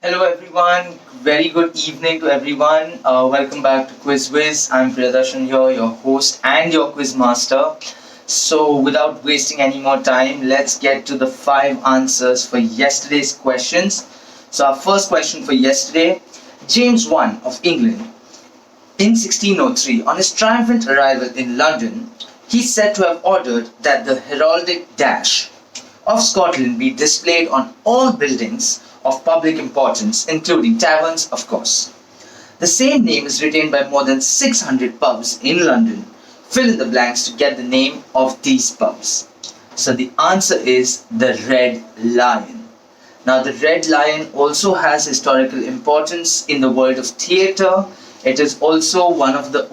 Hello everyone, very good evening to everyone. Welcome back to Quiz Wiz. I'm Priyadarshan here, your host and your quiz master. So, without wasting any more time, let's get to the five answers for yesterday's questions. So, our first question for yesterday, James I of England in 1603, on his triumphant arrival in London, he is said to have ordered that the heraldic dash of Scotland be displayed on all buildings of public importance, including taverns, of course. The same name is retained by more than 600 pubs in London. Fill in the blanks to get the name of these pubs. So the answer is the Red Lion. Now, the Red Lion also has historical importance in the world of theatre. It is also one of the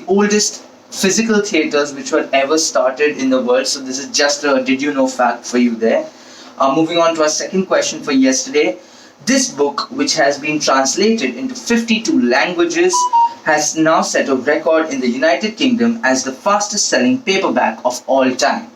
oldest physical theaters which were ever started in the world. So this is just a did you know fact for you there. Moving on to our second question for yesterday. This book, which has been translated into 52 languages, has now set a record in the United Kingdom as the fastest selling paperback of all time.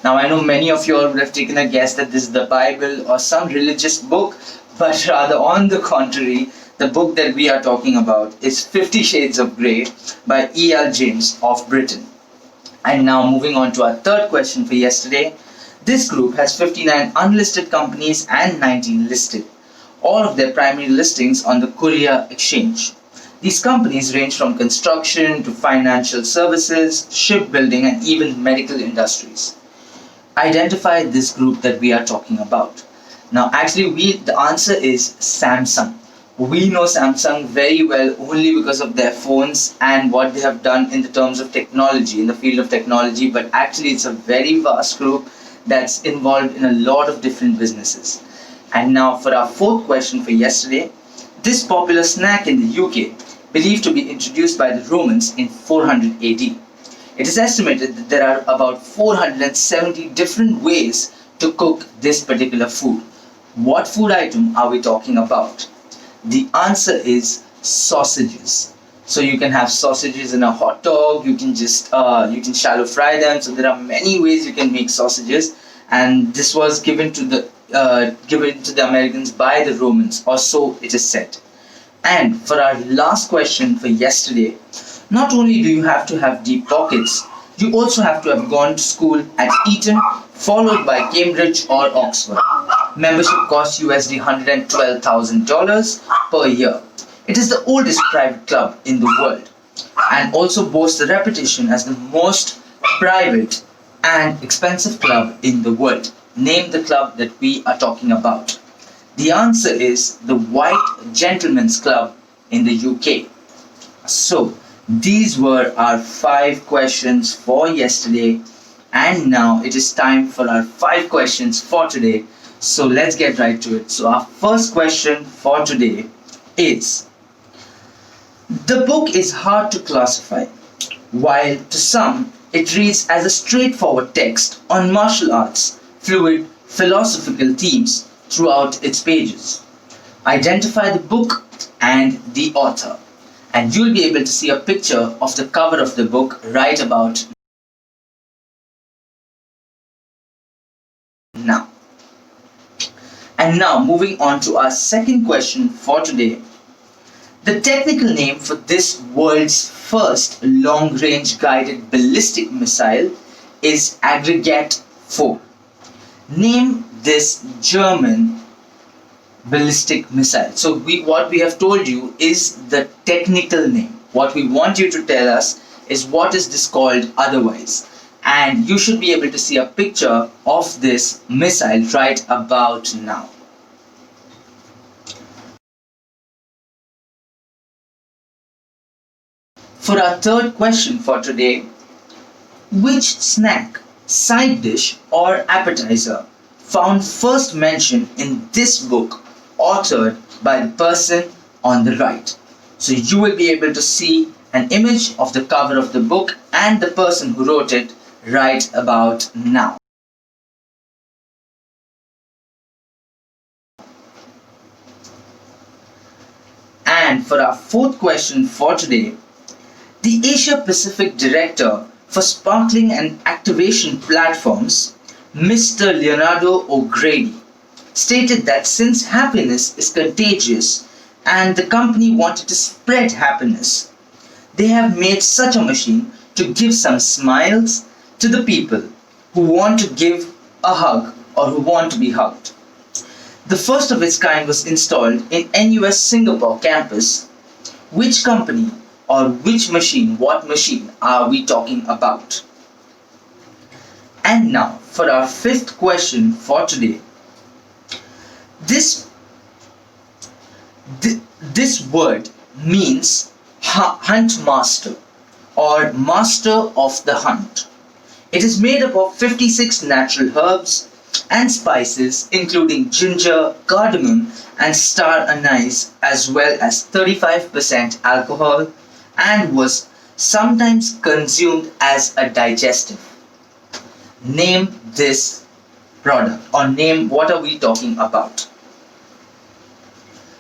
Now, I know many of you all would have taken a guess that this is the Bible or some religious book, but rather on the contrary, the book that we are talking about is 50 Shades of Grey by E.L. James of Britain. And now, moving on to our third question for yesterday. This group has 59 unlisted companies and 19 listed, all of their primary listings on the Korea Exchange. These companies range from construction to financial services, shipbuilding, and even medical industries. Identify this group that we are talking about. Now, actually, the answer is Samsung. We know Samsung very well only because of their phones and what they have done in the terms of technology, in the field of technology, but actually, it's a very vast group that's involved in a lot of different businesses. And now, for our fourth question for yesterday, this popular snack in the UK, believed to be introduced by the Romans in 400 AD. It is estimated that there are about 470 different ways to cook this particular food. What food item are we talking about? The answer is sausages. So you can have sausages in a hot dog. You can shallow fry them. So there are many ways you can make sausages, and this was given to the Americans by the Romans, or so it is said. And for our last question for yesterday, not only do you have to have deep pockets, you also have to have gone to school at Eton, followed by Cambridge or Oxford. Membership costs USD $112,000 per year. It is the oldest private club in the world and also boasts a reputation as the most private and expensive club in the world. Name the club that we are talking about. The answer is the White Gentlemen's Club in the UK. So, these were our five questions for yesterday, and now it is time for our five questions for today. So, let's get right to it. So, our first question for today is: the book is hard to classify, while to some it reads as a straightforward text on martial arts, fluid philosophical themes throughout its pages. Identify the book and the author, and you'll be able to see a picture of the cover of the book right about now. And now, moving on to our second question for today. The technical name for this world's first long-range guided ballistic missile is Aggregate 4. Name this German ballistic missile. So what we have told you is the technical name. What we want you to tell us is what is this called otherwise. And you should be able to see a picture of this missile right about now. For our third question for today, which snack, side dish, or appetizer found first mention in this book authored by the person on the right? So you will be able to see an image of the cover of the book and the person who wrote it right about now. And for our fourth question for today, the Asia Pacific Director for Sparkling and Activation Platforms, Mr. Leonardo O'Grady, stated that since happiness is contagious and the company wanted to spread happiness, they have made such a machine to give some smiles to the people who want to give a hug or who want to be hugged. The first of its kind was installed in NUS Singapore campus. Which company or which machine, what machine are we talking about? And now for our fifth question for today. This word means hunt master or master of the hunt. It is made up of 56 natural herbs and spices including ginger, cardamom and star anise, as well as 35% alcohol, and was sometimes consumed as a digestive. Name this product, or name what are we talking about.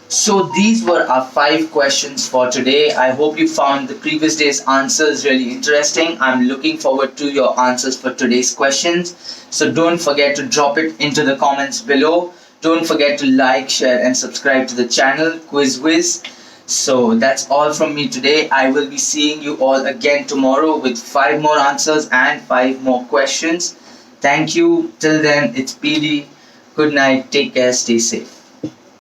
So these were our 5 questions for today. I hope you found the previous day's answers really interesting. I'm looking forward to your answers for today's questions. So don't forget to drop it into the comments below. Don't forget to like, share and subscribe to the channel Quiz Wiz. So that's all from me today. I will be seeing you all again tomorrow with 5 more answers and 5 more questions. Thank you. Till then, it's PD. Good night. Take care. Stay safe.